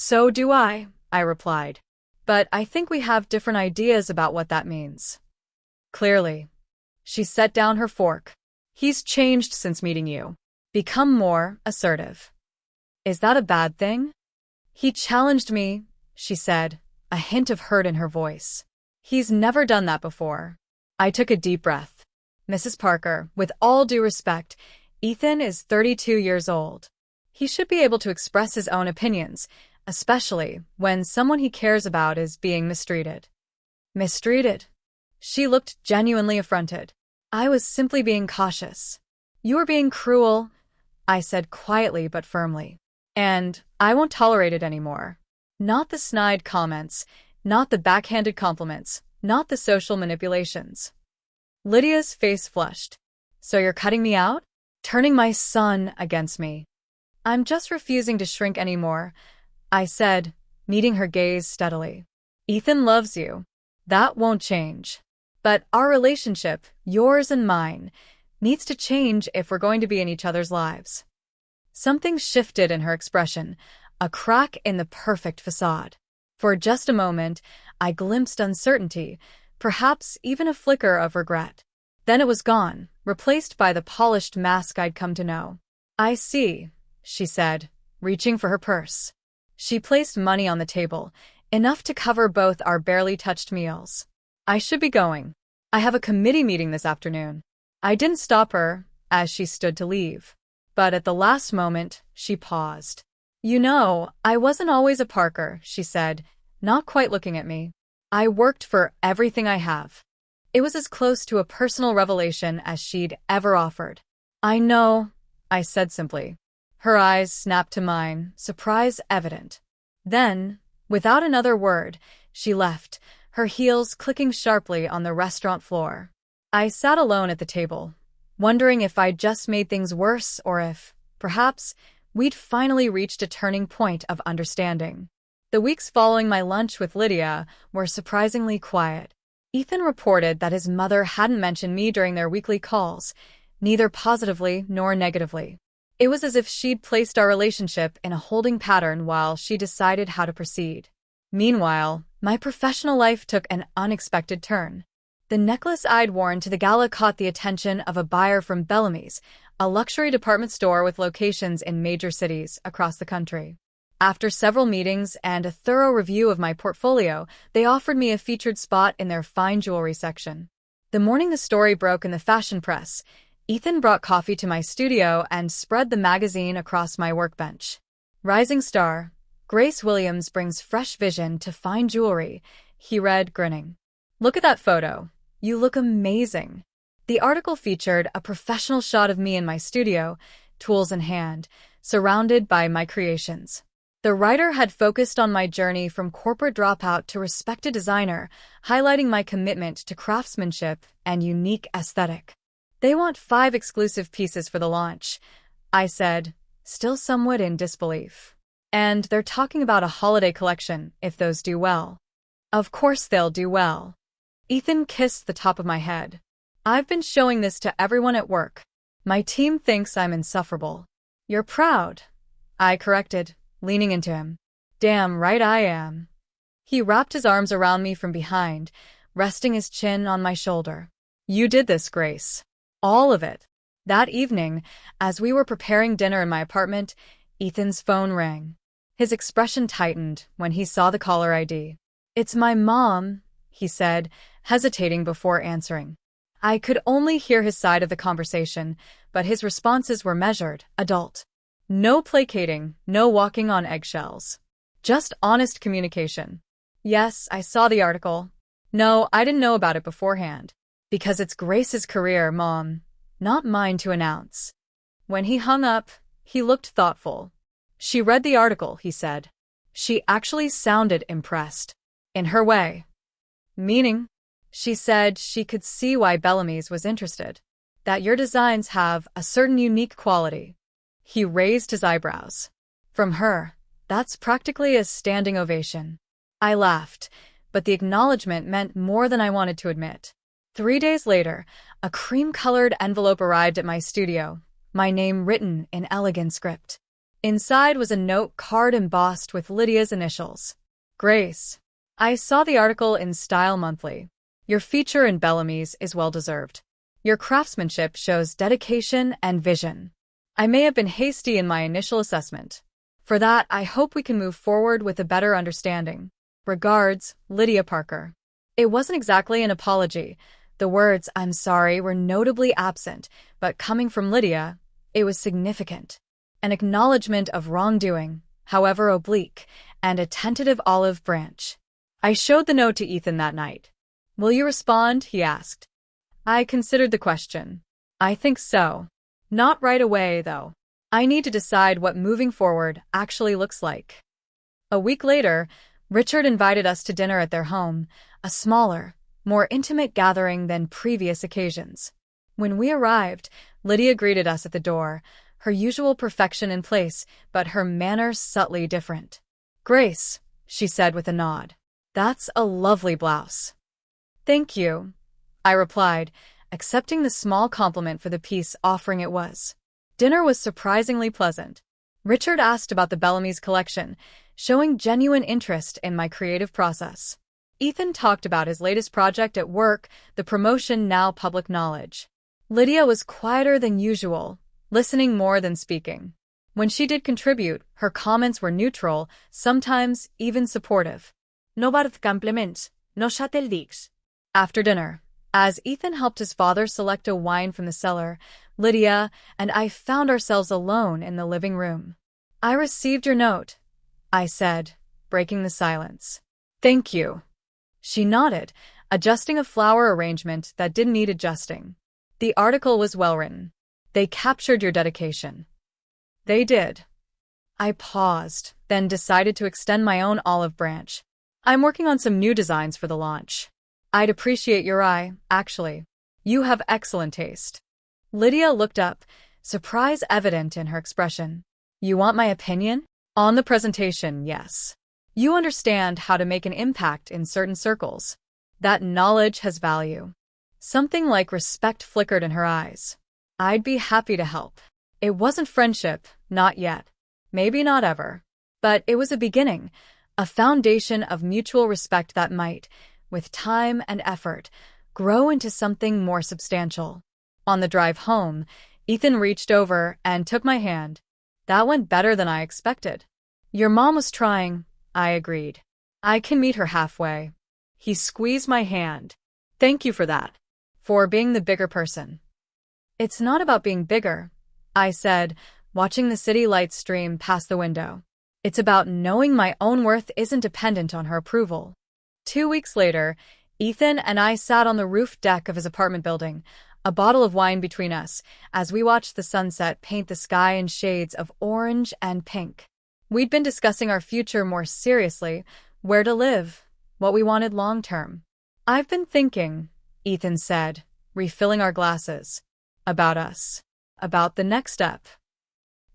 So do I replied. But I think we have different ideas about what that means. Clearly. She set down her fork. He's changed since meeting you. Become more assertive. Is that a bad thing? He challenged me, she said, a hint of hurt in her voice. He's never done that before. I took a deep breath. Mrs. Parker, with all due respect, Ethan is 32 years old. He should be able to express his own opinions, especially when someone he cares about is being mistreated. Mistreated? She looked genuinely affronted. I was simply being cautious. You were being cruel, I said quietly but firmly. And I won't tolerate it anymore. Not the snide comments, not the backhanded compliments, not the social manipulations. Lydia's face flushed. So you're cutting me out? Turning my son against me? I'm just refusing to shrink anymore, I said, meeting her gaze steadily. Ethan loves you. That won't change. But our relationship, yours and mine, needs to change if we're going to be in each other's lives. Something shifted in her expression, a crack in the perfect facade. For just a moment, I glimpsed uncertainty, perhaps even a flicker of regret. Then it was gone, replaced by the polished mask I'd come to know. I see, she said, reaching for her purse. She placed money on the table, enough to cover both our barely touched meals. I should be going. I have a committee meeting this afternoon. I didn't stop her as she stood to leave. But at the last moment, she paused. You know, I wasn't always a Parker, she said, not quite looking at me. I worked for everything I have. It was as close to a personal revelation as she'd ever offered. I know, I said simply. Her eyes snapped to mine, surprise evident. Then, without another word, she left, her heels clicking sharply on the restaurant floor. I sat alone at the table, wondering if I'd just made things worse or if, perhaps, we'd finally reached a turning point of understanding. The weeks following my lunch with Lydia were surprisingly quiet. Ethan reported that his mother hadn't mentioned me during their weekly calls, neither positively nor negatively. It was as if she'd placed our relationship in a holding pattern while she decided how to proceed. Meanwhile, my professional life took an unexpected turn. The necklace I'd worn to the gala caught the attention of a buyer from Bellamy's, a luxury department store with locations in major cities across the country. After several meetings and a thorough review of my portfolio, they offered me a featured spot in their fine jewelry section. The morning the story broke in the fashion press, Ethan brought coffee to my studio and spread the magazine across my workbench. Rising star, Grace Williams brings fresh vision to fine jewelry, he read, grinning. Look at that photo. You look amazing. The article featured a professional shot of me in my studio, tools in hand, surrounded by my creations. The writer had focused on my journey from corporate dropout to respected designer, highlighting my commitment to craftsmanship and unique aesthetic. They want 5 exclusive pieces for the launch, I said, still somewhat in disbelief. And they're talking about a holiday collection, if those do well. Of course they'll do well. Ethan kissed the top of my head. I've been showing this to everyone at work. My team thinks I'm insufferable. You're proud, I corrected, leaning into him. Damn right I am. He wrapped his arms around me from behind, resting his chin on my shoulder. You did this, Grace. All of it. That evening, as we were preparing dinner in my apartment, Ethan's phone rang. His expression tightened when he saw the caller ID. It's my mom, he said, hesitating before answering. I could only hear his side of the conversation, but his responses were measured, adult. No placating, no walking on eggshells. Just honest communication. Yes, I saw the article. No, I didn't know about it beforehand. Because it's Grace's career, Mom, not mine to announce. When he hung up, he looked thoughtful. She read the article, he said. She actually sounded impressed. In her way. Meaning? She said she could see why Bellamy's was interested. That your designs have a certain unique quality. He raised his eyebrows. From her, that's practically a standing ovation. I laughed, but the acknowledgement meant more than I wanted to admit. 3 days later, a cream-colored envelope arrived at my studio, my name written in elegant script. Inside was a note card embossed with Lydia's initials. Grace. I saw the article in Style Monthly. Your feature in Bellamy's is well-deserved. Your craftsmanship shows dedication and vision. I may have been hasty in my initial assessment. For that, I hope we can move forward with a better understanding. Regards, Lydia Parker. It wasn't exactly an apology. The words, I'm sorry, were notably absent, but coming from Lydia, it was significant. An acknowledgement of wrongdoing, however oblique, and a tentative olive branch. I showed the note to Ethan that night. Will you respond? He asked. I considered the question. I think so. Not right away, though. I need to decide what moving forward actually looks like. A week later, Richard invited us to dinner at their home, a smaller, more intimate gathering than previous occasions. When we arrived, Lydia greeted us at the door, her usual perfection in place, but her manner subtly different. Grace, she said with a nod. That's a lovely blouse. Thank you, I replied, accepting the small compliment for the peace offering it was. Dinner was surprisingly pleasant. Richard asked about the Bellamy's collection, showing genuine interest in my creative process. Ethan talked about his latest project at work, the promotion now public knowledge. Lydia was quieter than usual, listening more than speaking. When she did contribute, her comments were neutral, sometimes even supportive. No barth compliments, no chateldics. After dinner, as Ethan helped his father select a wine from the cellar, Lydia and I found ourselves alone in the living room. I received your note, I said, breaking the silence. Thank you. She nodded, adjusting a flower arrangement that didn't need adjusting. The article was well written. They captured your dedication. They did. I paused, then decided to extend my own olive branch. I'm working on some new designs for the launch. I'd appreciate your eye, actually. You have excellent taste. Lydia looked up, surprise evident in her expression. You want my opinion? On the presentation, yes. You understand how to make an impact in certain circles. That knowledge has value. Something like respect flickered in her eyes. I'd be happy to help. It wasn't friendship, not yet. Maybe not ever. But it was a beginning, a foundation of mutual respect that might, with time and effort, grow into something more substantial. On the drive home, Ethan reached over and took my hand. That went better than I expected. Your mom was trying, I agreed. I can meet her halfway. He squeezed my hand. Thank you for that. For being the bigger person. It's not about being bigger, I said, watching the city lights stream past the window. It's about knowing my own worth isn't dependent on her approval. 2 weeks later, Ethan and I sat on the roof deck of his apartment building, a bottle of wine between us, as we watched the sunset paint the sky in shades of orange and pink. We'd been discussing our future more seriously, where to live, what we wanted long-term. I've been thinking, Ethan said, refilling our glasses, about us, about the next step.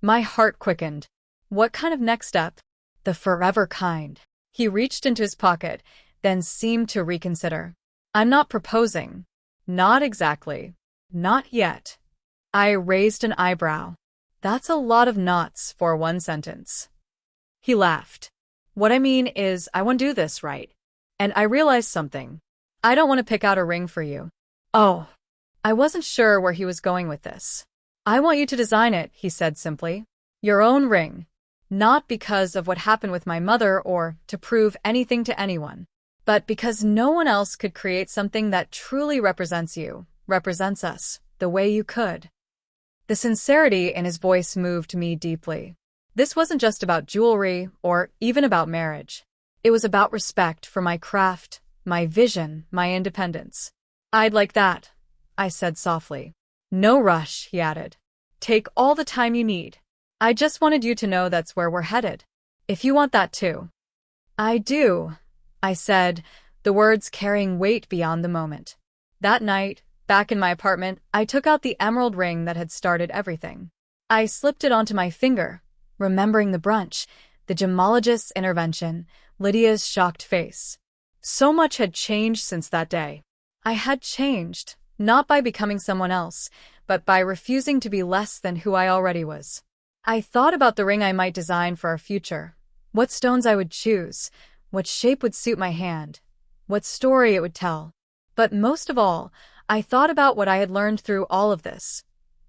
My heart quickened. What kind of next step? The forever kind. He reached into his pocket, then seemed to reconsider. I'm not proposing. Not exactly. Not yet. I raised an eyebrow. That's a lot of knots for one sentence. He laughed. What I mean is, I want to do this right. And I realized something. I don't want to pick out a ring for you. Oh. I wasn't sure where he was going with this. I want you to design it, he said simply. Your own ring. Not because of what happened with my mother or to prove anything to anyone, but because no one else could create something that truly represents you, represents us, the way you could. The sincerity in his voice moved me deeply. This wasn't just about jewelry or even about marriage. It was about respect for my craft, my vision, my independence. I'd like that, I said softly. No rush, he added. Take all the time you need. I just wanted you to know that's where we're headed. If you want that too. I do, I said, the words carrying weight beyond the moment. That night, back in my apartment, I took out the emerald ring that had started everything. I slipped it onto my finger, remembering the brunch, the gemologist's intervention, Lydia's shocked face. So much had changed since that day. I had changed, not by becoming someone else, but by refusing to be less than who I already was. I thought about the ring I might design for our future, what stones I would choose, what shape would suit my hand, what story it would tell. But most of all, I thought about what I had learned through all of this.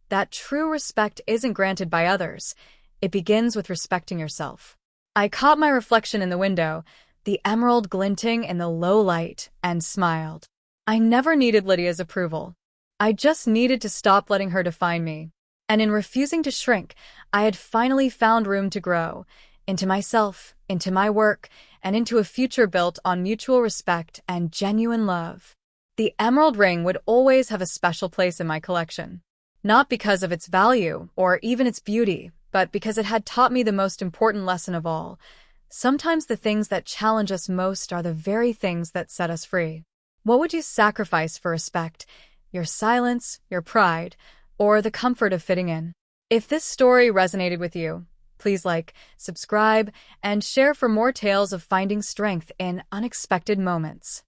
That true respect isn't granted by others. It begins with respecting yourself. I caught my reflection in the window, the emerald glinting in the low light, and smiled. I never needed Lydia's approval. I just needed to stop letting her define me. And in refusing to shrink, I had finally found room to grow, into myself, into my work, and into a future built on mutual respect and genuine love. The emerald ring would always have a special place in my collection. Not because of its value or even its beauty, but because it had taught me the most important lesson of all. Sometimes the things that challenge us most are the very things that set us free. What would you sacrifice for respect? Your silence, your pride, or the comfort of fitting in? If this story resonated with you, please like, subscribe, and share for more tales of finding strength in unexpected moments.